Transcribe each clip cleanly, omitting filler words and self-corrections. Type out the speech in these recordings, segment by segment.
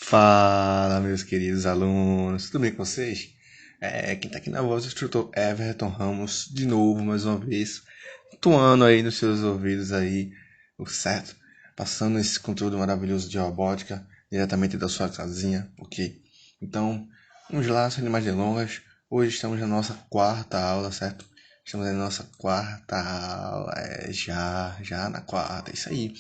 Fala, meus queridos alunos, tudo bem com vocês? Quem tá aqui na voz é o instrutor Everton Ramos, de novo, mais uma vez, atuando aí nos seus ouvidos aí, o certo? Passando esse conteúdo maravilhoso de robótica, diretamente da sua casinha, ok? Então, vamos lá, sem mais delongas, hoje estamos na nossa quarta aula, certo? Estamos na nossa quarta aula, já na quarta, isso aí.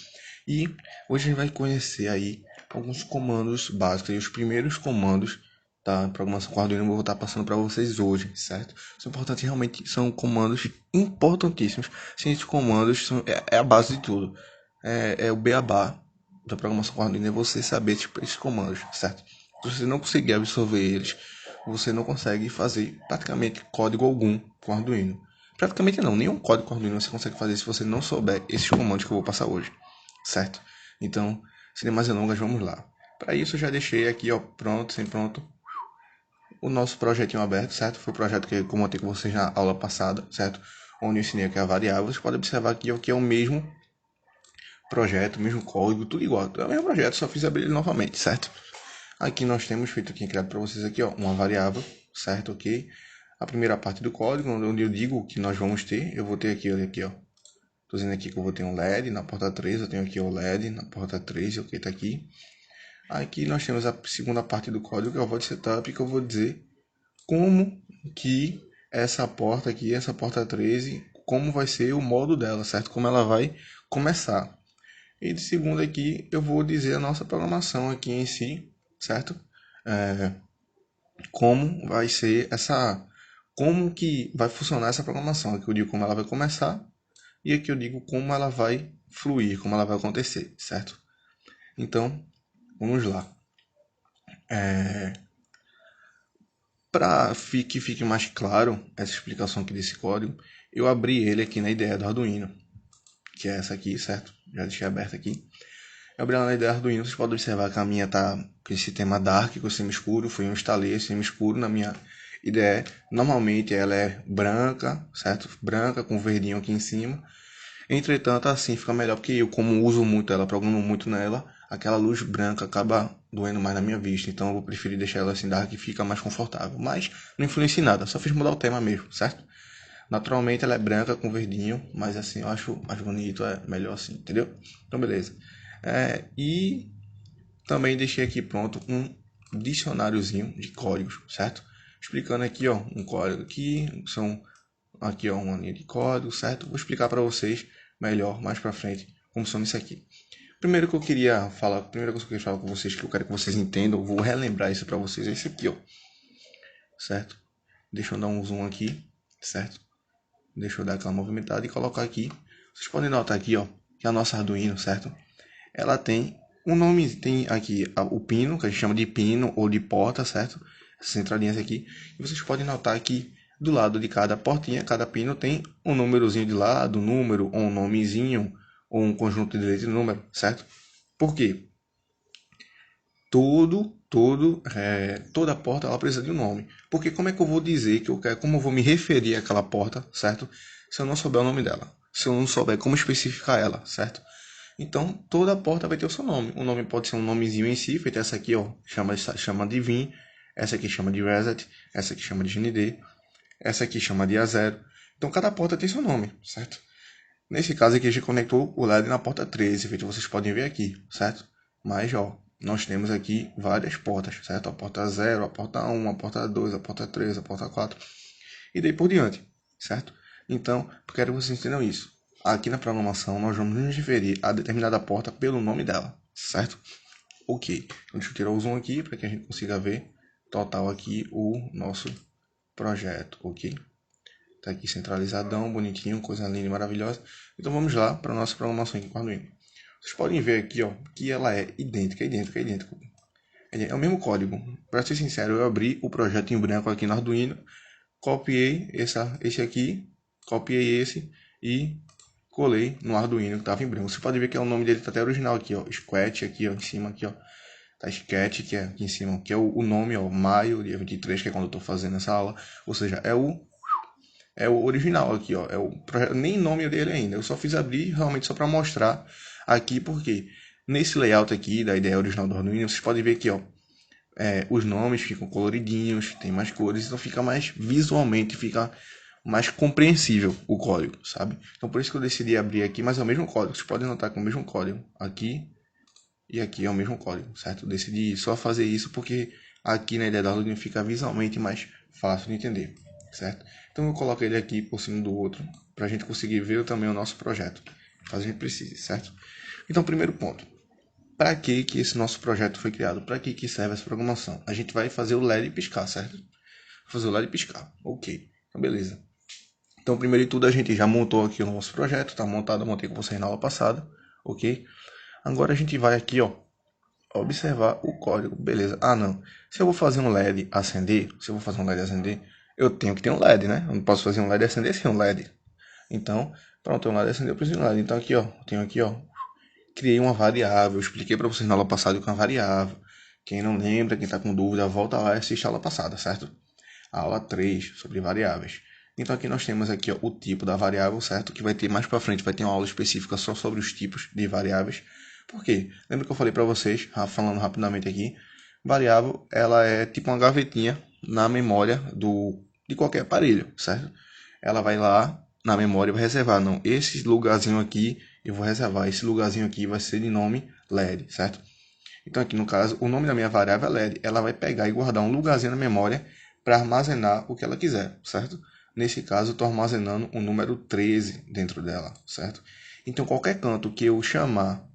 E hoje a gente vai conhecer aí alguns comandos básicos, e os primeiros comandos da programação com Arduino eu vou estar passando para vocês hoje, certo? São importantes, realmente são comandos importantíssimos. Sem esses comandos é a base de tudo. É o beabá da programação com Arduino, é você saber esses comandos, certo? Se você não conseguir absorver eles, você não consegue fazer praticamente código algum com Arduino. Praticamente não, nenhum código com Arduino você consegue fazer se você não souber esses comandos que eu vou passar hoje, certo? Então, sem mais delongas, vamos lá. Para isso, eu já deixei aqui, ó, pronto, o nosso projetinho aberto, certo? Foi o projeto que eu comentei com vocês na aula passada, certo? Onde eu ensinei aqui a variável. Vocês podem observar aqui ó, que é o mesmo projeto, o mesmo código, tudo igual. É o mesmo projeto, só fiz abrir ele novamente, certo? Aqui nós temos feito aqui, criado para vocês aqui, ó, uma variável, certo? Ok? A primeira parte do código, onde eu digo que nós vamos ter, eu vou ter aqui, olha aqui, ó. Tô dizendo aqui que eu vou ter um LED na porta 3, eu tenho aqui o LED na porta 3, ok, tá aqui. Aqui nós temos a segunda parte do código, que é o void setup, que eu vou dizer como que essa porta aqui, essa porta 13, como vai ser o modo dela, certo? Como ela vai começar. E de segundo aqui, eu vou dizer a nossa programação aqui em si, certo? Como vai ser essa... Como que vai funcionar essa programação. Aqui eu digo como ela vai começar e aqui eu digo como ela vai fluir, como ela vai acontecer, certo? Então, vamos lá. Para que fique mais claro essa explicação aqui desse código, eu abri ele aqui na IDE do Arduino, que é essa aqui, certo? Já deixei aberta aqui. Eu abri ela na IDE do Arduino, vocês podem observar que a minha tá com esse tema dark, com semi-escuro, foi eu instalei esse semi-escuro na minha IDE. Normalmente ela é branca, certo? Branca com verdinho aqui em cima. Entretanto, assim fica melhor, porque eu, como uso muito ela, programo muito nela, aquela luz branca acaba doendo mais na minha vista. Então eu vou preferir deixar ela assim dark que fica mais confortável. Mas não influencia em nada, só fiz mudar o tema mesmo, certo? Naturalmente ela é branca com verdinho, mas assim eu acho mais bonito, é melhor assim, entendeu? Então beleza. E também deixei aqui pronto um dicionáriozinho de códigos, certo? Explicando aqui, ó, um código aqui, são aqui ó, uma linha de código, certo? Vou explicar para vocês melhor mais para frente como funciona isso aqui. Primeiro que eu queria falar, a primeira coisa que eu queria falar com vocês, que eu quero que vocês entendam, eu vou relembrar isso para vocês, é isso aqui, ó, certo? Deixa eu dar um zoom aqui, certo? Deixa eu dar aquela movimentada e colocar aqui. Vocês podem notar aqui, ó, que a nossa Arduino, certo? Ela tem um nome, tem aqui o pino, que a gente chama de pino ou de porta, certo? Essas centralinhas aqui. E vocês podem notar que do lado de cada portinha, cada pino tem um númerozinho de lado, um número, ou um nomezinho, ou um conjunto de letras e número, certo? Por quê? Toda porta ela precisa de um nome. Porque como é que eu vou dizer que eu quero, como eu vou me referir àquela porta, certo? Se eu não souber o nome dela. Se eu não souber como especificar ela, certo? Então, toda porta vai ter o seu nome. O nome pode ser um nomezinho em si, feito essa aqui, ó, chama de VIN, essa aqui chama de Reset, essa aqui chama de GND, essa aqui chama de A0. Então, cada porta tem seu nome, certo? Nesse caso aqui, a gente conectou o LED na porta 13, feito vocês podem ver aqui, certo? Mas, ó, nós temos aqui várias portas, certo? A porta 0, a porta 1, a porta 2, a porta 3, a porta 4, e daí por diante, certo? Então, eu quero que vocês entendam isso. Aqui na programação, nós vamos nos referir a determinada porta pelo nome dela, certo? Ok. Então, deixa eu tirar o zoom aqui para que a gente consiga ver total aqui o nosso projeto, ok? Tá aqui centralizadão, bonitinho, coisa linda e maravilhosa. Então vamos lá para a nossa programação aqui com o Arduino. Vocês podem ver aqui, ó, que ela é idêntica. É o mesmo código. Para ser sincero, eu abri o projeto em branco aqui no Arduino, copiei esse aqui, copiei esse e colei no Arduino que estava em branco. Você pode ver que o nome dele tá até original aqui, ó, Sketch aqui, ó, em cima aqui, ó. Tá Sketch, que é aqui em cima, que é o nome, ó, maio, dia 23, que é quando eu estou fazendo essa aula. Ou seja, é o original aqui, ó. Nem nome dele ainda. Eu só fiz abrir realmente só para mostrar aqui porque Nesse layout aqui da ideia original do Arduino, vocês podem ver aqui, ó, os nomes ficam coloridinhos, tem mais cores, então fica mais visualmente, fica mais compreensível o código, sabe? Então por isso que eu decidi abrir aqui, mas é o mesmo código, vocês podem notar que é o mesmo código, aqui e aqui é o mesmo código, certo? Eu decidi só fazer isso porque aqui na ideia da Arduino fica visualmente mais fácil de entender, certo? Então eu coloco ele aqui por cima do outro, para a gente conseguir ver também o nosso projeto, caso a gente precise, certo? Então primeiro ponto, para que esse nosso projeto foi criado? Para que serve essa programação? A gente vai fazer o LED piscar, certo? Fazer o LED piscar, ok. Então beleza. Então primeiro de tudo a gente já montou aqui o nosso projeto, tá montado, eu montei com vocês na aula passada, ok? Agora a gente vai aqui, ó, observar o código, beleza. Ah não, se eu vou fazer um LED acender, eu tenho que ter um LED, né? Eu não posso fazer um LED acender sem um LED. Então, pronto, um LED acender, eu preciso de um LED. Então aqui, ó, tenho aqui, ó, criei uma variável, expliquei para vocês na aula passada o que é uma variável. Quem não lembra, quem está com dúvida, volta lá e assiste a aula passada, certo? A aula 3, sobre variáveis. Então aqui nós temos aqui, ó, o tipo da variável, certo? Que vai ter mais para frente, vai ter uma aula específica só sobre os tipos de variáveis. Por quê? Lembra que eu falei para vocês, falando rapidamente aqui, variável, ela é tipo uma gavetinha na memória de qualquer aparelho, certo? Ela vai lá na memória e vai reservar, não, esse lugarzinho aqui eu vou reservar, esse lugarzinho aqui vai ser de nome LED, certo? Então aqui no caso, o nome da minha variável é LED, ela vai pegar e guardar um lugarzinho na memória para armazenar o que ela quiser, certo? Nesse caso, eu estou armazenando o número 13 dentro dela, certo? Então qualquer canto que eu chamar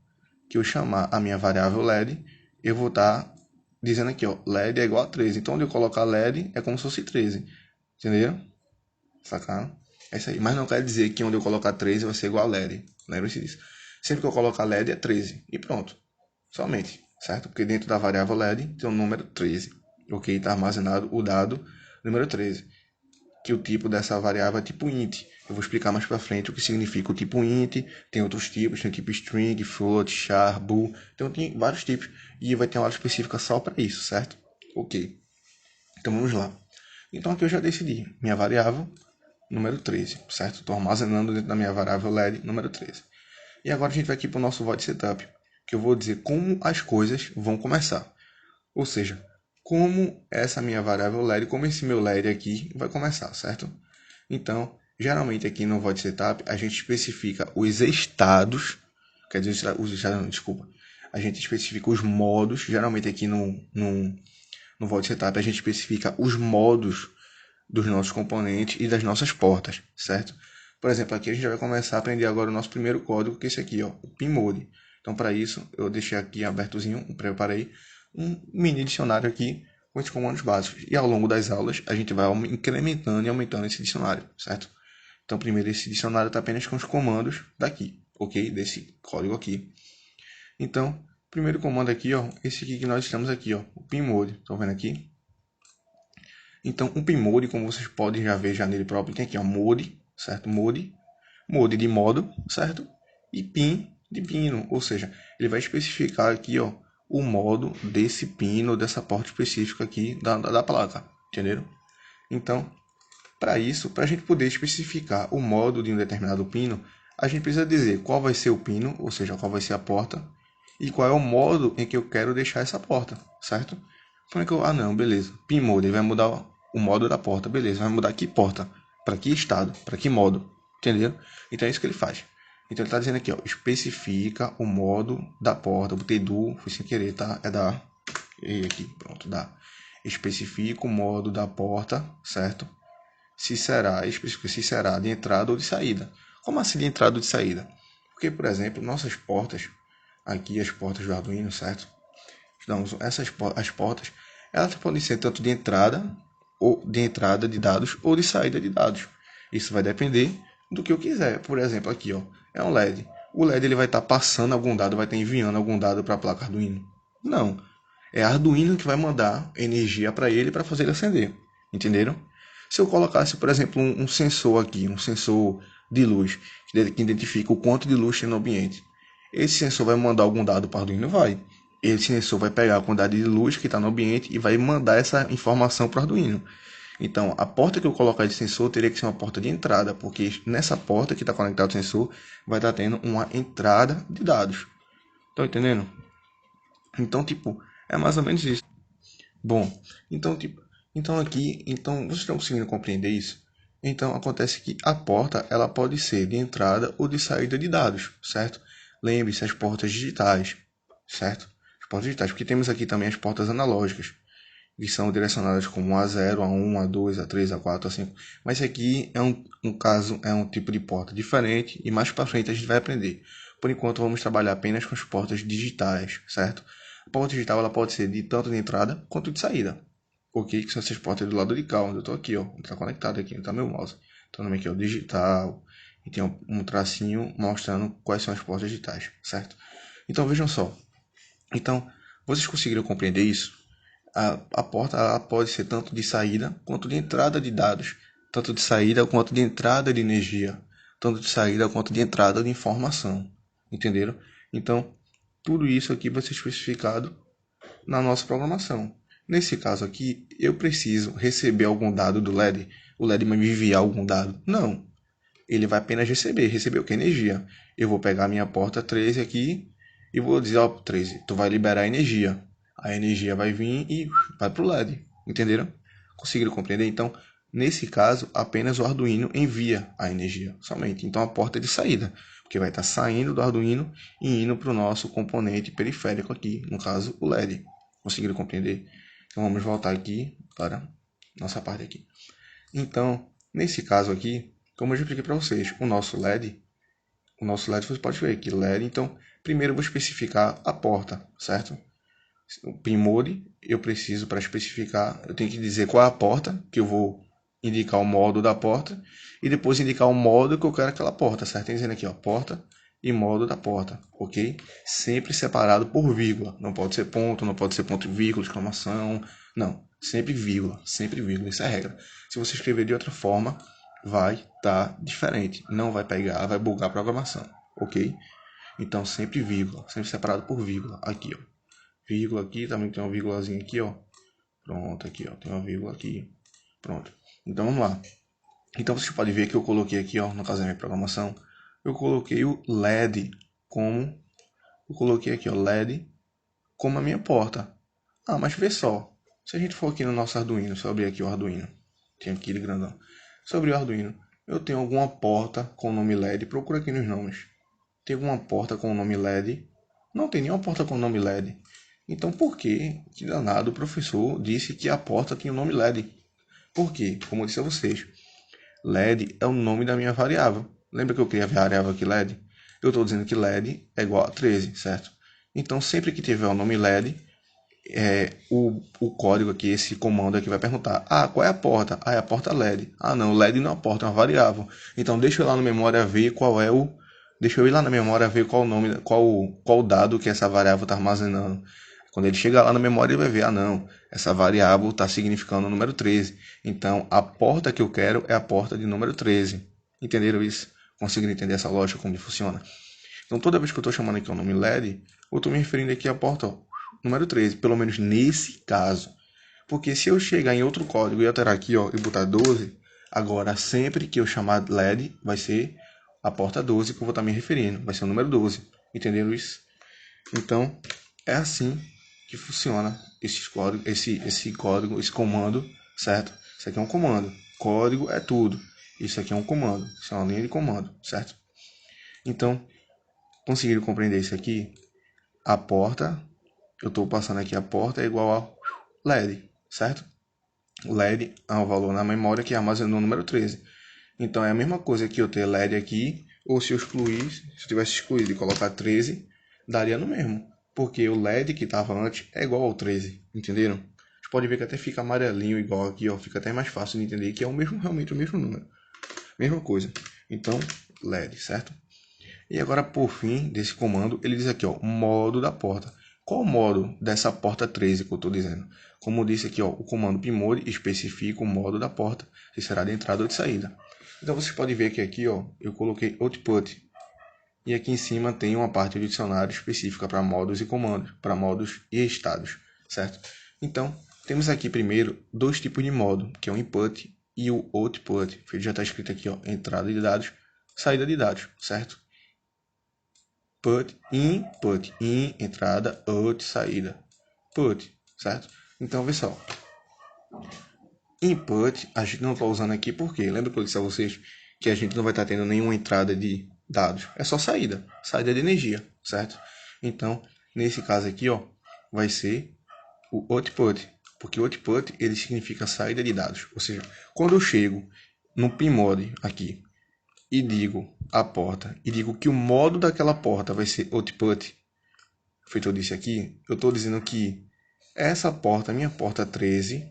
a minha variável LED, eu vou estar dizendo aqui, ó, LED é igual a 13. Então onde eu colocar LED é como se fosse 13. Entenderam? Sacaram? É isso aí. Mas não quer dizer que onde eu colocar 13 vai ser igual a LED. Lembre-se disso. Sempre que eu colocar LED é 13. E pronto. Somente. Certo? Porque dentro da variável LED tem o número 13. Ok? Está armazenado o dado número 13. Que o tipo dessa variável é tipo int. Eu vou explicar mais para frente o que significa o tipo int. Tem outros tipos, tem o tipo string, float, char, bool. Então tem vários tipos e vai ter uma aula específica só para isso, certo? Ok. Então vamos lá. Então aqui eu já decidi minha variável número 13, certo? Estou armazenando dentro da minha variável LED número 13. E agora a gente vai aqui para o nosso void setup, que eu vou dizer como as coisas vão começar. Ou seja, como essa minha variável LED, como esse meu LED aqui vai começar, certo? Então, geralmente aqui no void setup, a gente especifica os estados, quer dizer, os estados, não, desculpa, a gente especifica os modos, geralmente aqui no void setup a gente especifica os modos dos nossos componentes e das nossas portas, certo? Por exemplo, aqui a gente vai começar a aprender agora o nosso primeiro código, que é esse aqui, ó, o pinmode. Então, para isso, eu deixei aqui abertozinho, preparei um mini dicionário aqui com esses comandos básicos. E ao longo das aulas, a gente vai incrementando e aumentando esse dicionário, certo? Então, primeiro, esse dicionário está apenas com os comandos daqui, ok? Desse código aqui. Então, primeiro comando aqui, ó, esse aqui que nós estamos aqui, ó, o pinmode. Estão vendo aqui? Então, o pinmode, como vocês podem já ver já nele próprio, tem aqui, ó, mode, certo? Mode de modo, certo? E pin de pino, ou seja, ele vai especificar aqui, ó, o modo desse pino, dessa porta específica aqui da placa, entenderam? Então, para isso, para a gente poder especificar o modo de um determinado pino, a gente precisa dizer qual vai ser o pino, ou seja, qual vai ser a porta, e qual é o modo em que eu quero deixar essa porta, certo? Como é que eu... Ah, não, beleza. Pin mode, ele vai mudar o modo da porta, beleza. Vai mudar que porta, para que estado, para que modo, entenderam? Então é isso que ele faz. Então ele está dizendo aqui, ó, especifica o modo da porta. Eu botei do, fui sem querer, tá? É da... E aqui, pronto, dá. Especifica o modo da porta, certo? Especifica se será de entrada ou de saída. Como assim de entrada ou de saída? Porque, por exemplo, nossas portas, aqui as portas do Arduino, certo? Então, as portas, elas podem ser tanto de entrada de dados ou de saída de dados. Isso vai depender do que eu quiser. Por exemplo, aqui, ó, é um LED. O LED ele vai estar passando algum dado, vai estar enviando algum dado para a placa Arduino? Não. É a Arduino que vai mandar energia para ele para fazer ele acender. Entenderam? Se eu colocasse, por exemplo, um sensor aqui, um sensor de luz, que identifica o quanto de luz tem no ambiente. Esse sensor vai mandar algum dado para o Arduino? Vai. Esse sensor vai pegar a quantidade de luz que está no ambiente e vai mandar essa informação para o Arduino. Então, a porta que eu colocar de sensor teria que ser uma porta de entrada, porque nessa porta que está conectado ao sensor vai estar tendo uma entrada de dados. Estão entendendo? Então, tipo, é mais ou menos isso. Bom, então, tipo, então vocês estão conseguindo compreender isso? Então, acontece que a porta, ela pode ser de entrada ou de saída de dados, certo? Lembre-se, as portas digitais, certo? As portas digitais, porque temos aqui também as portas analógicas, que são direcionadas como A0, A1, A2, A3, A4, A5. Mas esse aqui é um caso, é um tipo de porta diferente e mais para frente a gente vai aprender. Por enquanto vamos trabalhar apenas com as portas digitais, certo? A porta digital ela pode ser de tanto de entrada quanto de saída. Ok? Que são essas portas do lado de cá, onde eu estou aqui, ó. Está conectado aqui, está meu mouse. Então o nome aqui é o digital. E tem um tracinho mostrando quais são as portas digitais, certo? Então vejam só. Então, vocês conseguiram compreender isso? A porta ela pode ser tanto de saída quanto de entrada de dados, tanto de saída quanto de entrada de energia, tanto de saída quanto de entrada de informação. Entenderam? Então, tudo isso aqui vai ser especificado na nossa programação. Nesse caso aqui, eu preciso receber algum dado do LED, o LED vai me enviar algum dado? Não. Ele vai apenas receber o que? Energia. Eu vou pegar a minha porta 13 aqui e vou dizer, ó, 13, tu vai liberar energia. A energia vai vir e vai para o LED. Entenderam? Conseguiram compreender? Então, nesse caso, apenas o Arduino envia a energia somente. Então, a porta é de saída, porque vai estar saindo do Arduino e indo para o nosso componente periférico aqui, no caso, o LED. Conseguiram compreender? Então, vamos voltar aqui para nossa parte aqui. Então, nesse caso aqui, como eu já expliquei para vocês, o nosso LED você pode ver aqui, LED. Então, primeiro eu vou especificar a porta, certo? O PIN-mode, eu preciso para especificar, eu tenho que dizer qual é a porta, que eu vou indicar o modo da porta, e depois indicar o modo que eu quero aquela porta, certo? Tem dizendo aqui, ó, porta e modo da porta, ok? Sempre separado por vírgula, não pode ser ponto, não pode ser ponto e vírgula, exclamação, não, sempre vírgula, isso é a regra. Se você escrever de outra forma, vai estar diferente, não vai pegar, vai bugar a programação, ok? Então sempre vírgula, sempre separado por vírgula, aqui, ó. Vírgula aqui, também tem uma vírgulazinha aqui, ó. Pronto, aqui, ó, tem uma vírgula aqui. Pronto. Então vamos lá. Então vocês podem ver que eu coloquei aqui, ó, no caso da minha programação, eu coloquei o LED como eu coloquei aqui, ó, LED como a minha porta. Ah, mas vê só. Se a gente for aqui no nosso Arduino, se eu abrir aqui o Arduino, tem aqui ele grandão. Se eu abrir o Arduino, eu tenho alguma porta com o nome LED, procura aqui nos nomes. Tem alguma porta com o nome LED? Não tem nenhuma porta com o nome LED. Então por que danado o professor disse que a porta tinha o nome LED? Por quê? Como eu disse a vocês, LED é o nome da minha variável. Lembra que eu criei a variável aqui LED? Eu estou dizendo que LED é igual a 13, certo? Então sempre que tiver o nome LED, o código aqui, esse comando aqui vai perguntar, ah, qual é a porta? Ah, é a porta LED. Ah, não, LED não é uma porta, é uma variável. Então deixa eu ir lá na memória ver qual é o... Deixa eu ir lá na memória ver qual o nome, qual o dado que essa variável está armazenando. Quando ele chegar lá na memória, ele vai ver, ah não, essa variável está significando o número 13. Então, a porta que eu quero é a porta de número 13. Entenderam isso? Conseguiram entender essa lógica, como funciona? Então, toda vez que eu estou chamando aqui o nome LED, eu estou me referindo aqui à porta, ó, número 13, pelo menos nesse caso. Porque se eu chegar em outro código e alterar aqui, ó, e botar 12, agora sempre que eu chamar LED, vai ser a porta 12 que eu vou estar me referindo. Vai ser o número 12. Entenderam isso? Então, é assim que funciona esse código, esse comando, certo? Isso aqui é um comando. Código é tudo. Isso aqui é um comando. Isso é uma linha de comando, certo? Então, conseguiram compreender isso aqui? A porta, eu estou passando aqui a porta é igual a LED, certo? O LED é um valor na memória que armazenou o número 13. Então é a mesma coisa que eu ter LED aqui, ou se eu excluir, se eu tivesse excluído e colocar 13, daria no mesmo. Porque o LED que estava antes é igual ao 13, entenderam? Vocês podem ver que até fica amarelinho igual aqui, ó, fica até mais fácil de entender que é o mesmo, realmente o mesmo número. Mesma coisa. Então, LED, certo? E agora, por fim, desse comando, ele diz aqui, ó, modo da porta. Qual o modo dessa porta 13 que eu estou dizendo? Como eu disse aqui, ó, o comando PIN-mode especifica o modo da porta, se será de entrada ou de saída. Então, vocês podem ver que aqui, ó, eu coloquei output. E aqui em cima tem uma parte do dicionário específica para modos e comandos, para modos e estados, certo? Então, temos aqui primeiro dois tipos de modo, que é o input e o output. Já está escrito aqui, ó, entrada de dados, saída de dados, certo? Put, in, entrada, out, saída. Put, certo? Então, vê só. Input, a gente não está usando aqui porque, lembra que eu disse a vocês que a gente não vai estar tendo nenhuma entrada de dados. É só saída, saída de energia, certo? Então, nesse caso aqui, ó, vai ser o output, porque o output ele significa saída de dados. Ou seja, quando eu chego no PIMOD aqui e digo a porta, e digo que o modo daquela porta vai ser output, feito eu disse aqui, eu estou dizendo que essa porta, minha porta 13,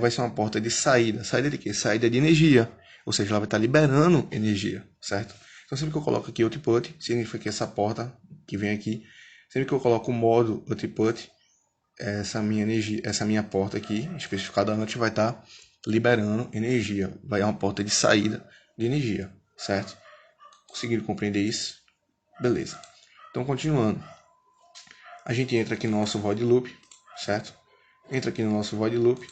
vai ser uma porta de saída. Saída de quê? Saída de energia. Ou seja, ela vai estar liberando energia, certo? Então, sempre que eu coloco aqui output, significa que essa porta que vem aqui, sempre que eu coloco o modo output, essa minha energia, essa minha porta aqui, especificada antes, vai estar liberando energia. Vai uma porta de saída de energia, certo? Conseguiram compreender isso? Beleza. Então, continuando. A gente entra aqui no nosso void loop, certo? Entra aqui no nosso void loop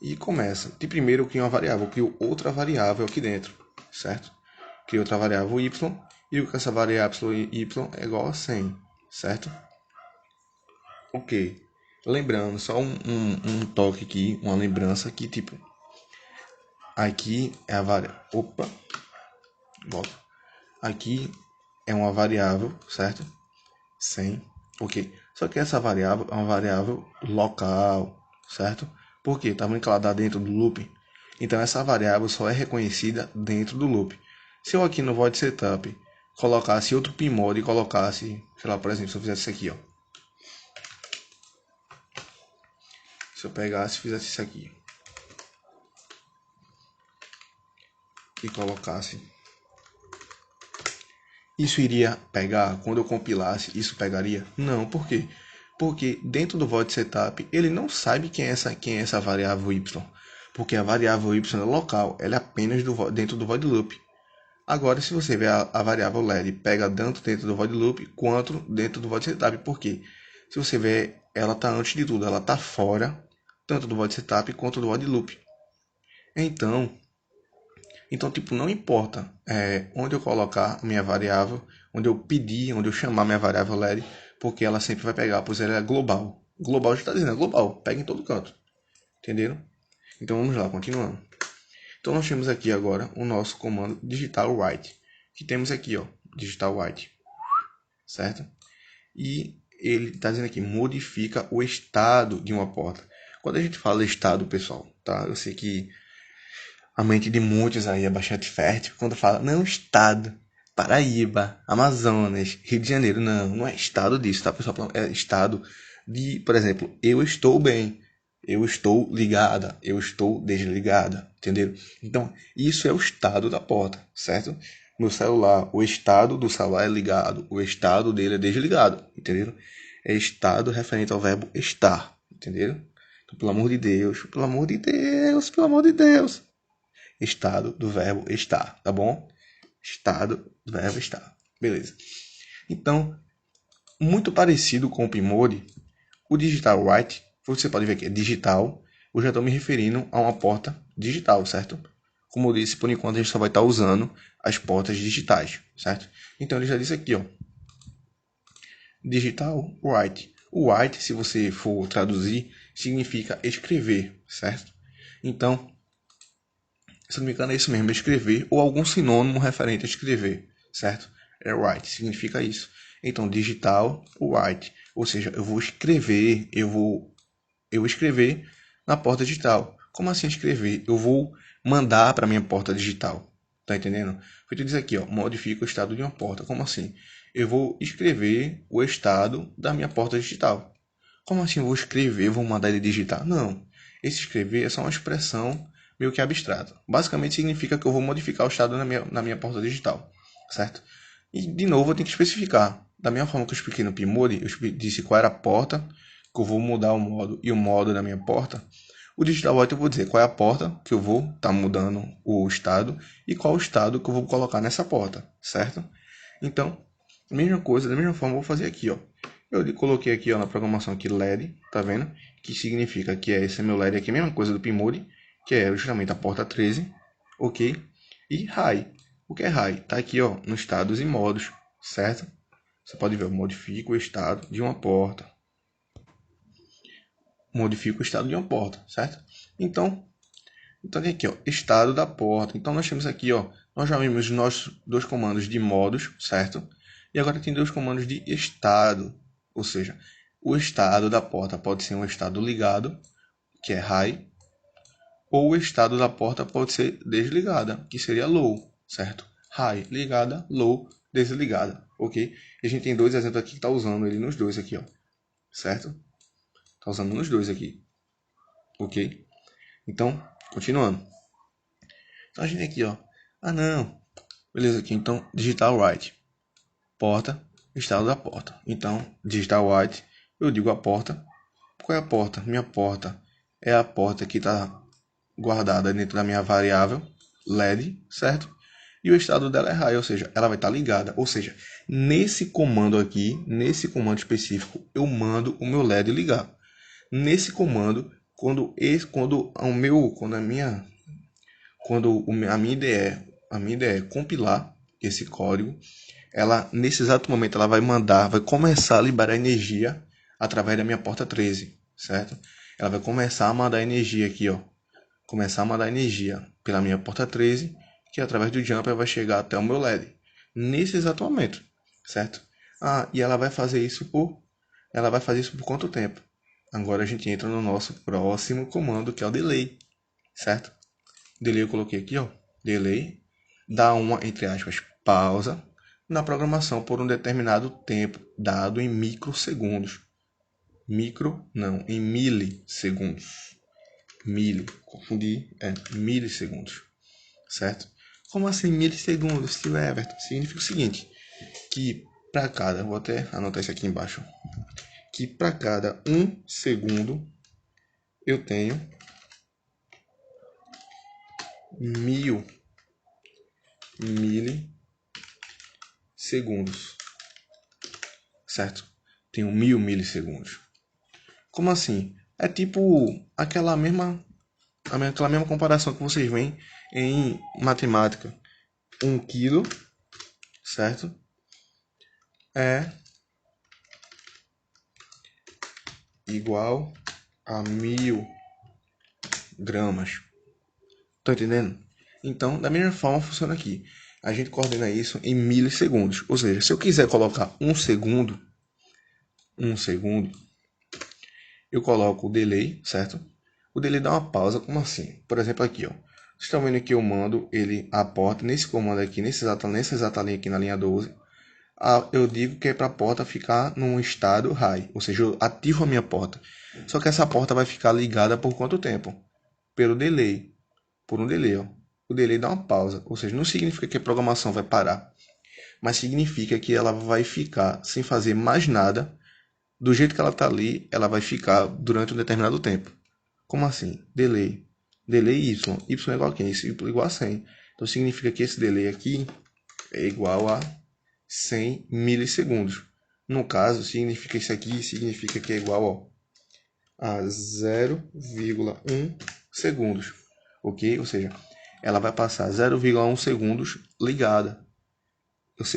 e começa. De primeiro eu crio uma variável, eu crio outra variável aqui dentro, certo? Crio outra variável y e digo que essa variável y é igual a 100, certo? Ok. Lembrando, só um toque aqui, uma lembrança que tipo, aqui é a variável, opa, volta. Aqui é uma variável, certo? 100, ok. Só que essa variável é uma variável local, certo? Por quê? Tá vendo que ela está dentro do loop? Então essa variável só é reconhecida dentro do loop. Se eu aqui no void setup colocasse outro PIMOD e colocasse, sei lá, por exemplo, se eu fizesse isso aqui, ó. Se eu pegasse e fizesse isso aqui e colocasse, isso iria pegar? Quando eu compilasse, isso pegaria? Não, por quê? Porque dentro do void setup, ele não sabe quem é essa variável y. Porque a variável y é local, ela é apenas dentro do void loop. Agora, se você ver a variável LED, pega tanto dentro do void loop quanto dentro do void setup. Por quê? Se você ver, ela está antes de tudo, ela está fora tanto do void setup quanto do void loop. Então, tipo, não importa onde eu colocar a minha variável, onde eu pedir, onde eu chamar minha variável LED, porque ela sempre vai pegar, pois ela é global. Global já está dizendo, é global, pega em todo canto. Entenderam? Então vamos lá, continuando. Então nós temos aqui agora o nosso comando digital write, que temos aqui, ó, digital write, certo? E ele está dizendo aqui, modifica o estado de uma porta. Quando a gente fala estado, pessoal, tá? Eu sei que a mente de muitos aí é bastante fértil quando fala, não, estado, Paraíba, Amazonas, Rio de Janeiro. Não, não é estado disso, tá, pessoal? É estado de, por exemplo, eu estou bem, eu estou ligada, eu estou desligada, entenderam? Então, isso é o estado da porta, certo? Meu celular, o estado do celular é ligado, o estado dele é desligado, entenderam? É estado referente ao verbo estar, entenderam? Então, pelo amor de Deus, pelo amor de Deus, pelo amor de Deus. Estado do verbo estar, tá bom? Estado do verbo estar. Beleza. Então, muito parecido com o PIMOD, o digital write, você pode ver que é digital, eu já estou me referindo a uma porta digital, certo? Como eu disse, por enquanto a gente só vai estar usando as portas digitais, certo? Então ele já disse aqui, ó, digital write. O write, se você for traduzir, significa escrever, certo? Então, se não me engano é isso mesmo, escrever, ou algum sinônimo referente a escrever, certo? É write, significa isso. Então, digital, write, ou seja, eu vou escrever, eu vou escrever na porta digital. Como assim escrever? Eu vou mandar para minha porta digital, tá entendendo? Feito diz aqui, ó, modifica o estado de uma porta. Como assim? Eu vou escrever o estado da minha porta digital. Como assim eu vou escrever, vou mandar ele digitar? Não. Esse escrever é só uma expressão meio que abstrata. Basicamente significa que eu vou modificar o estado na minha porta digital, certo? E, de novo, eu tenho que especificar. Da mesma forma que eu expliquei no PIMOD, eu disse qual era a porta, que eu vou mudar o modo e o modo da minha porta. O digital write eu vou dizer qual é a porta que eu vou estar mudando o estado e qual o estado que eu vou colocar nessa porta, certo? Então, mesma coisa, da mesma forma eu vou fazer aqui, ó. Eu coloquei aqui, ó, na programação aqui LED, tá vendo? Que significa que esse é meu LED aqui, mesma coisa do PIMOD, que é justamente a porta 13, ok? E high. O que é high? Tá aqui, ó, nos estados e modos, certo? Você pode ver, eu modifico o estado de uma porta. Modifico o estado de uma porta, certo? Então tem aqui, ó, estado da porta. Então nós temos aqui, ó, nós já vimos nossos dois comandos de modos, certo? E agora tem dois comandos de estado, ou seja, o estado da porta pode ser um estado ligado, que é high, ou o estado da porta pode ser desligada, que seria low, certo? High, ligada, low, desligada, ok? E a gente tem dois exemplos aqui que está usando ele nos dois aqui, ó, certo? Está usando nos dois aqui, ok? Então, continuando. Então a gente tem aqui, ó, ah não, beleza aqui, então digital right, porta, estado da porta. Então, digital right, eu digo a porta. Qual é a porta? Minha porta é a porta que está guardada dentro da minha variável LED, certo? E o estado dela é high, ou seja, ela vai estar ligada. Ou seja, nesse comando aqui, nesse comando específico, eu mando o meu LED ligar. Nesse comando, quando a minha ideia é compilar esse código, ela nesse exato momento ela vai começar a liberar energia através da minha porta 13, certo? Ela vai começar a mandar energia aqui, ó, começar a mandar energia pela minha porta 13, que através do jumper vai chegar até o meu LED. Nesse exato momento, certo? E ela vai fazer isso por quanto tempo? Agora a gente entra no nosso próximo comando, que é o delay, certo? Delay eu coloquei aqui, ó, delay, dá uma, entre aspas, pausa na programação por um determinado tempo, dado em microsegundos. Em milissegundos. Confundi, milissegundos, certo? Como assim milissegundos, tio Everton? Significa o seguinte, que para cada, vou até anotar isso aqui embaixo, que para cada 1 segundo eu tenho 1000 milissegundos, certo? Tenho 1000 milissegundos. Como assim? É tipo aquela mesma comparação que vocês veem em matemática. 1 quilo, certo? É igual a 1000 gramas. Tô entendendo? Então, da mesma forma funciona aqui. A gente coordena isso em milissegundos. Ou seja, se eu quiser colocar um segundo, eu coloco o delay, certo? O delay dá uma pausa, como assim? Por exemplo, aqui, ó. Vocês estão vendo que eu mando ele a porta nesse comando aqui, nessa exata linha aqui na linha 12. Eu digo que é para a porta ficar num estado high, ou seja, eu ativo a minha porta. Só que essa porta vai ficar ligada por quanto tempo? Pelo delay, por um delay, ó. O delay dá uma pausa, ou seja, não significa que a programação vai parar, mas significa que ela vai ficar sem fazer mais nada. Do jeito que ela está ali, ela vai ficar durante um determinado tempo. Como assim? Delay. Delay Y. Y é igual a quem? Y é igual a 100. Então significa que esse delay aqui é igual a 100 milissegundos. No caso, significa que é igual a 0,1 segundos. Ok? Ou seja, ela vai passar 0,1 segundos ligada.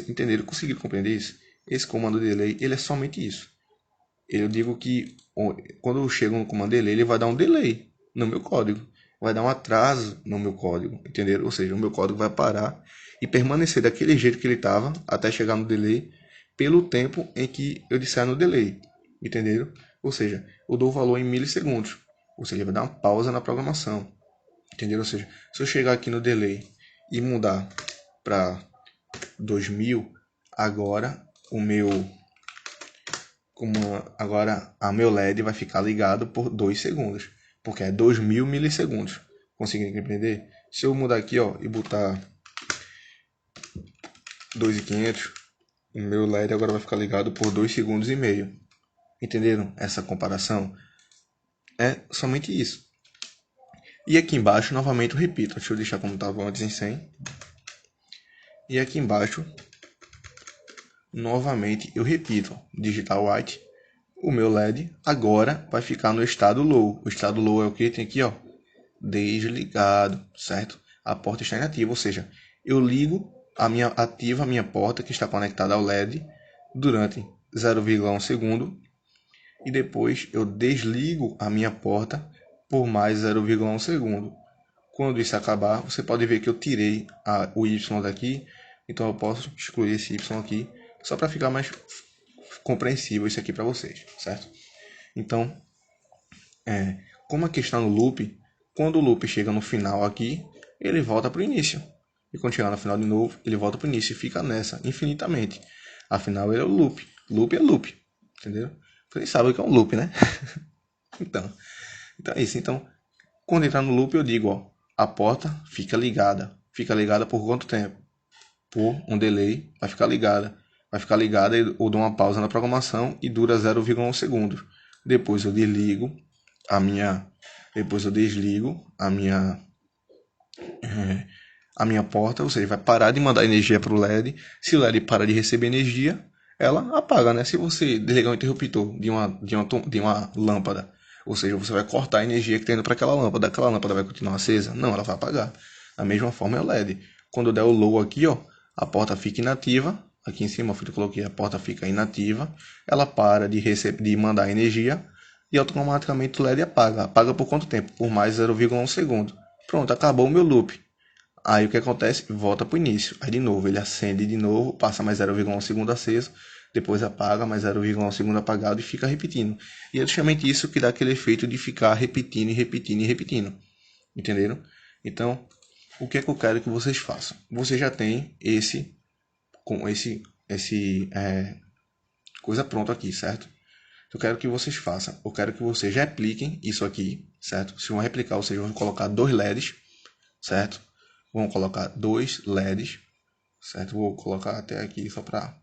Entenderam? Conseguiram compreender isso? Esse comando delay, ele é somente isso. Eu digo que quando eu chego no comando delay, ele vai dar um delay no meu código. Vai dar um atraso no meu código, entenderam? Ou seja, o meu código vai parar e permanecer daquele jeito que ele estava até chegar no delay pelo tempo em que eu disser no delay, entenderam? Ou seja, eu dou o valor em milissegundos, ou seja, vai dar uma pausa na programação, entenderam? Ou seja, se eu chegar aqui no delay e mudar para 2000, agora agora a meu LED vai ficar ligado por 2 segundos, porque é 2000 milissegundos. Conseguiram compreender? Se eu mudar aqui, ó, e botar 2.500, o meu LED agora vai ficar ligado por 2 segundos e meio. Entenderam essa comparação? É somente isso. E aqui embaixo, novamente, eu repito. Deixa eu deixar como estava antes em 100. E aqui embaixo, novamente, eu repito. Digital white. O meu LED agora vai ficar no estado low. O estado low é o que? Tem aqui, ó, desligado, certo? A porta está inativa, ou seja, eu ativo a minha porta que está conectada ao LED durante 0,1 segundo e depois eu desligo a minha porta por mais 0,1 segundo. Quando isso acabar, você pode ver que eu tirei o Y daqui, então eu posso excluir esse Y aqui, só para ficar mais compreensível isso aqui para vocês, certo? Então, como aqui está no loop, quando o loop chega no final aqui, ele volta para o início. E quando chegar no final de novo, ele volta para o início e fica nessa, infinitamente. Afinal, ele é o loop. Loop é loop, entendeu? Vocês sabem o que é um loop, né? então, então é isso. Então, quando entrar no loop, eu digo, ó, a porta fica ligada. Fica ligada por quanto tempo? Por um delay, vai ficar ligada. Vai ficar ligada, eu dou uma pausa na programação e dura 0,1 segundo. Depois eu desligo a minha, depois eu desligo a minha porta, ou seja, vai parar de mandar energia para o LED. Se o LED parar de receber energia, ela apaga, né? Se você desligar o interruptor de uma lâmpada, ou seja, você vai cortar a energia que está indo para aquela lâmpada vai continuar acesa? Não, ela vai apagar. Da mesma forma é o LED. Quando eu der o low aqui, ó, a porta fica inativa. Aqui em cima eu coloquei a porta fica inativa. Ela para de mandar energia e automaticamente o LED apaga. Apaga por quanto tempo? Por mais 0,1 segundo. Pronto, acabou o meu loop. Aí o que acontece? Volta para o início. Aí de novo, ele acende de novo, passa mais 0,1 segundo aceso, depois apaga, mais 0,1 segundo apagado e fica repetindo. E é justamente isso que dá aquele efeito de ficar repetindo e repetindo e repetindo. Entenderam? Então, o que é que eu quero que vocês façam? Você já tem coisa pronta aqui, certo? Eu quero que vocês façam. Eu quero que vocês repliquem isso aqui, certo? Se vão replicar, ou seja, vão colocar dois LEDs, certo? Vão colocar dois LEDs, certo? Vou colocar até aqui só para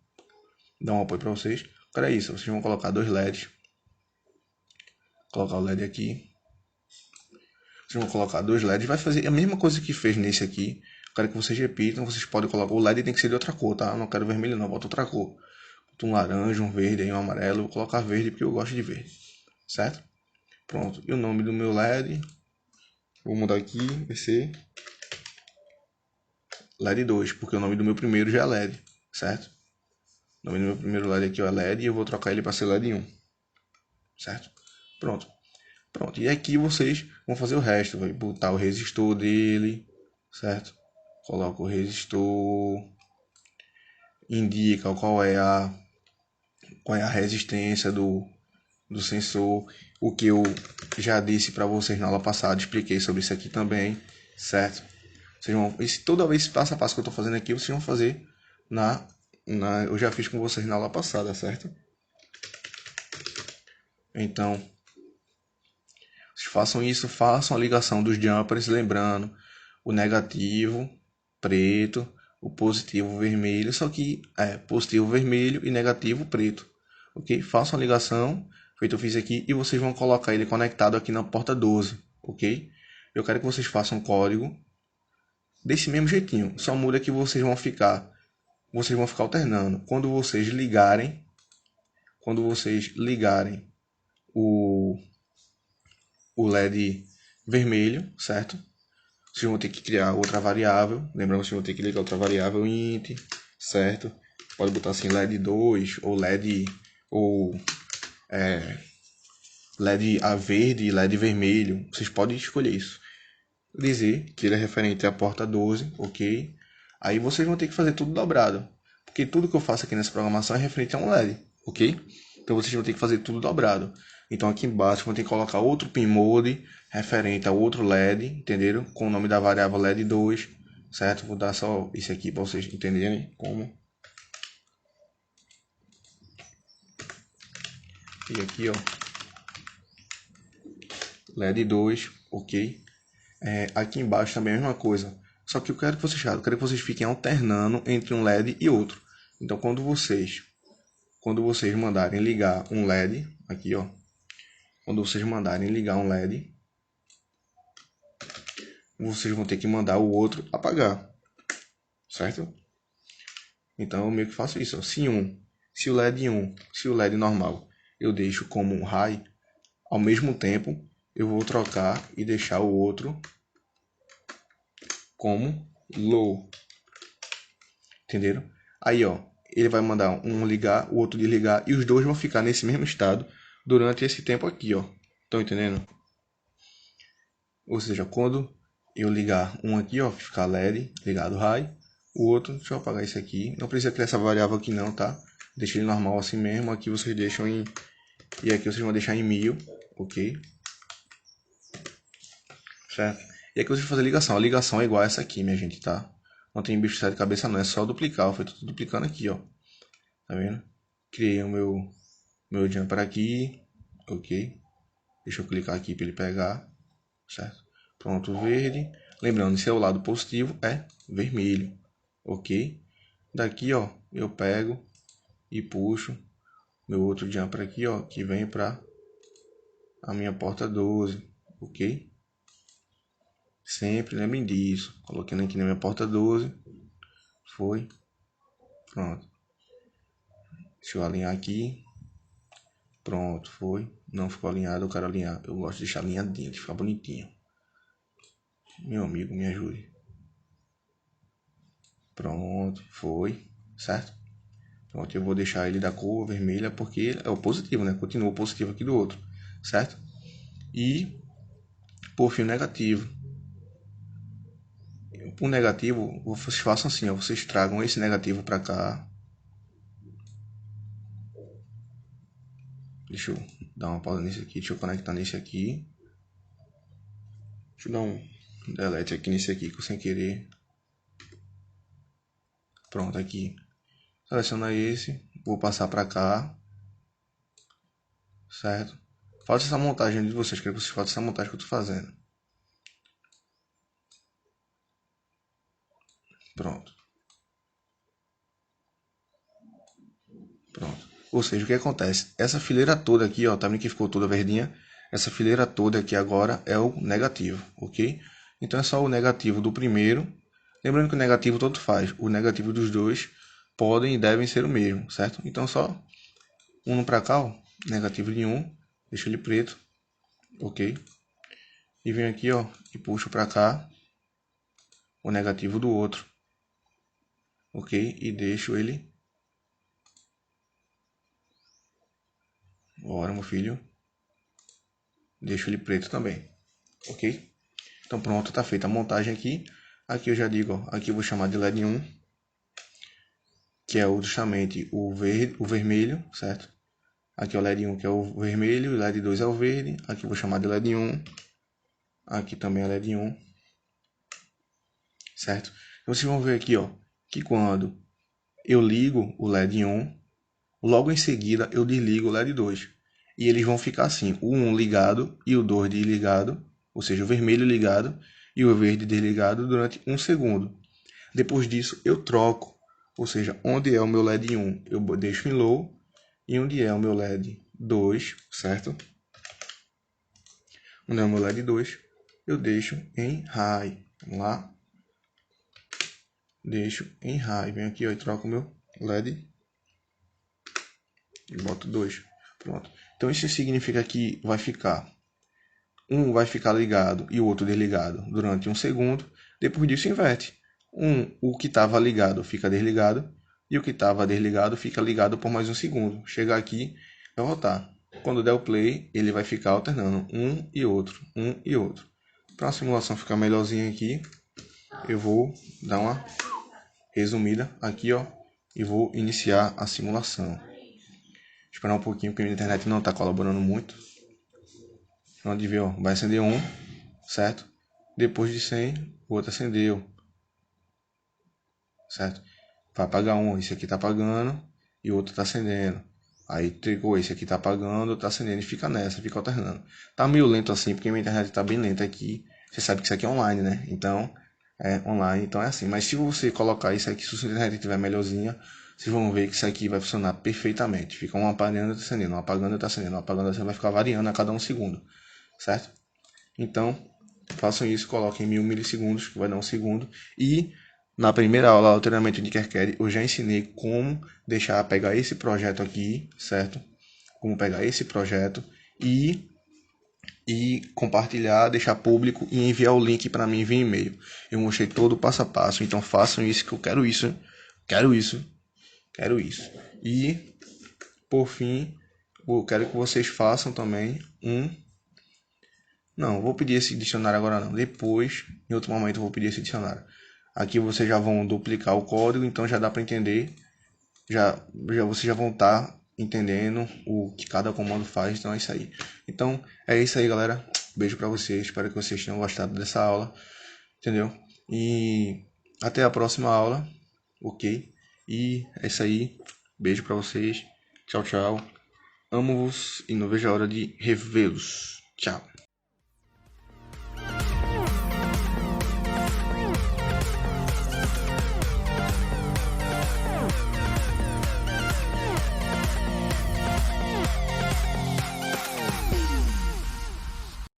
dar um apoio para vocês. Agora é isso, vocês vão colocar dois LEDs. Colocar o LED aqui. Vocês vão colocar dois LEDs. Vai fazer a mesma coisa que fez nesse aqui. Quero que vocês repitam. Vocês podem colocar. O LED tem que ser de outra cor, tá? Eu não quero vermelho, não. Bota outra cor. Bota um laranja, um verde, aí um amarelo. Vou colocar verde porque eu gosto de verde. Certo? Pronto. E o nome do meu LED. Vou mudar aqui. Vai ser LED 2, porque o nome do meu primeiro já é LED. Certo? O nome do meu primeiro LED aqui é LED e eu vou trocar ele para ser LED 1. Certo? Pronto. Pronto. E aqui vocês vão fazer o resto. Vai botar o resistor dele. Certo? Coloca o resistor. Indica qual é a resistência do sensor. O que eu já disse para vocês na aula passada. Expliquei sobre isso aqui também. Certo? Vocês vão, toda vez passo a passo que eu estou fazendo aqui, vocês vão fazer eu já fiz com vocês na aula passada, certo? Então, vocês façam isso, façam a ligação dos jumpers, lembrando o negativo preto, o positivo vermelho, só que é positivo vermelho e negativo preto, ok? Façam a ligação, feito eu fiz aqui, e vocês vão colocar ele conectado aqui na porta 12, ok? Eu quero que vocês façam um código desse mesmo jeitinho, só muda que vocês vão ficar alternando. Quando vocês ligarem o LED vermelho, certo? Vocês vão ter que criar outra variável. Lembrando que vocês vão ter que ligar outra variável int, certo? Pode botar assim LED 2 ou LED LED a verde e LED vermelho. Vocês podem escolher isso. Dizer que ele é referente à porta 12, ok? Aí vocês vão ter que fazer tudo dobrado. Porque tudo que eu faço aqui nessa programação é referente a um LED, ok? Então vocês vão ter que fazer tudo dobrado. Então aqui embaixo vão ter que colocar outro pin mode referente a outro LED, entenderam? Com o nome da variável LED 2, certo? Vou dar só isso aqui para vocês entenderem como. E aqui, ó, LED 2, ok? Aqui embaixo também é a mesma coisa. Só que eu quero que vocês fiquem alternando entre um LED e outro. Então quando vocês mandarem ligar um LED, aqui ó, quando vocês mandarem ligar um LED, vocês vão ter que mandar o outro apagar, certo? Então eu meio que faço isso, ó. Se o LED normal eu deixo como um high, ao mesmo tempo eu vou trocar e deixar o outro como low. Entenderam? Aí, ó, ele vai mandar um ligar, o outro desligar, e os dois vão ficar nesse mesmo estado durante esse tempo aqui, ó. Estão entendendo? Ou seja, quando eu ligar um aqui, ó, ficar LED, ligado high, o outro, deixa eu apagar isso aqui, não precisa criar essa variável aqui não, tá? Deixa ele normal assim mesmo, aqui vocês deixam em, e aqui vocês vão deixar em 1000, ok? Certo? E aqui vocês vão fazer ligação, a ligação é igual a essa aqui, minha gente, tá? Não tem bicho de cabeça não, é só duplicar, foi tudo duplicando aqui, ó. Tá vendo? Criei o meu jumper aqui, ok? Deixa eu clicar aqui para ele pegar, certo? Pronto, verde. Lembrando, se é o lado positivo, é vermelho, ok? Daqui, ó, eu pego e puxo meu outro jumper aqui, ó, que vem para a minha porta 12, ok? Sempre lembrem disso. Coloquei aqui na minha porta 12, foi, pronto. Deixa eu alinhar aqui. Pronto, foi. Não ficou alinhado, eu quero alinhar. Eu gosto de deixar alinhadinho, de ficar bonitinho. Meu amigo, me ajude. Pronto, foi. Certo? Pronto, eu vou deixar ele da cor vermelha porque é o positivo, né? Continua o positivo aqui do outro. Certo? E por fim, o negativo. O negativo, vocês façam assim, ó. Vocês tragam esse negativo para cá. Deixa eu dar uma pausa nesse aqui. Deixa eu conectar nesse aqui. Deixa eu dar um delete aqui nesse aqui, que eu sem querer. Pronto, aqui. Seleciona esse. Vou passar para cá. Certo? Faça essa montagem de vocês. Quero que vocês façam essa montagem que eu estou fazendo. Pronto. Pronto. Ou seja, o que acontece? Essa fileira toda aqui, ó, tá vendo que ficou toda verdinha? Essa fileira toda aqui agora é o negativo, ok? Então é só o negativo do primeiro. Lembrando que o negativo tanto faz. O negativo dos dois podem e devem ser o mesmo, certo? Então só um para cá, ó, negativo de um, deixa ele preto, ok? E venho aqui, ó, e puxo para cá o negativo do outro, ok? E deixo ele. Bora, meu filho. Deixo ele preto também, ok? Então pronto, tá feita a montagem aqui. Aqui eu já digo, ó, aqui eu vou chamar de LED 1, que é justamente o verde, o vermelho, certo? Aqui é o LED 1 que é o vermelho, o LED 2 é o verde. Aqui eu vou chamar de LED 1. Aqui também é LED 1, certo? Então vocês vão ver aqui, ó, que quando eu ligo o LED 1, logo em seguida eu desligo o LED 2. E eles vão ficar assim, o 1 ligado e o 2 desligado, ou seja, o vermelho ligado e o verde desligado durante 1 segundo. Depois disso eu troco, ou seja, onde é o meu LED 1 eu deixo em low e onde é o meu LED 2, certo? Onde é o meu LED 2 eu deixo em high. Vamos lá. Deixo em high. Venho aqui, ó, e troco o meu LED e boto 2. Pronto. Então isso significa que vai ficar um vai ficar ligado e o outro desligado durante 1 segundo. Depois disso inverte. O que estava ligado fica desligado e o que estava desligado fica ligado por mais 1 segundo. Chegar aqui, vai voltar. Quando der o play, ele vai ficar alternando um e outro, um e outro. Para a simulação ficar melhorzinha aqui, eu vou dar uma resumida aqui, ó, e vou iniciar a simulação. Esperar um pouquinho porque a minha internet não está colaborando muito. Onde vê, ó, vai acender um, certo? Depois de 100, o outro acendeu, certo? Vai apagar um, esse aqui tá apagando e o outro tá acendendo. Aí tricou, esse aqui tá apagando, tá acendendo e fica nessa, fica alternando. Tá meio lento assim, porque minha internet tá bem lenta aqui. Você sabe que isso aqui é online, né? Então, é online, então é assim. Mas se você colocar isso aqui, se a sua internet estiver melhorzinha, vocês vão ver que isso aqui vai funcionar perfeitamente. Fica um apagando e tá acendendo, um apagando e tá acendendo, um apagando e tá acendendo, vai ficar variando a cada 1 segundo, certo? Então, façam isso, coloquem 1000 milissegundos, que vai dar 1 segundo. E na primeira aula, o treinamento de Kerkeri, eu já ensinei como pegar esse projeto aqui, certo? Como pegar esse projeto e compartilhar, deixar público e enviar o link para mim via e-mail. Eu mostrei todo o passo a passo, então façam isso que eu quero isso, quero isso. Quero isso. E, por fim, eu quero que vocês façam também um... Não, vou pedir esse dicionário agora não. Depois, em outro momento, eu vou pedir esse dicionário. Aqui vocês já vão duplicar o código, então já dá para entender. Já vocês já vão estar entendendo o que cada comando faz, então é isso aí. Então, é isso aí, galera. Beijo para vocês. Espero que vocês tenham gostado dessa aula, entendeu? E até a próxima aula, ok? E é isso aí. Beijo para vocês. Tchau, tchau. Amo-vos e não vejo a hora de revê-los. Tchau.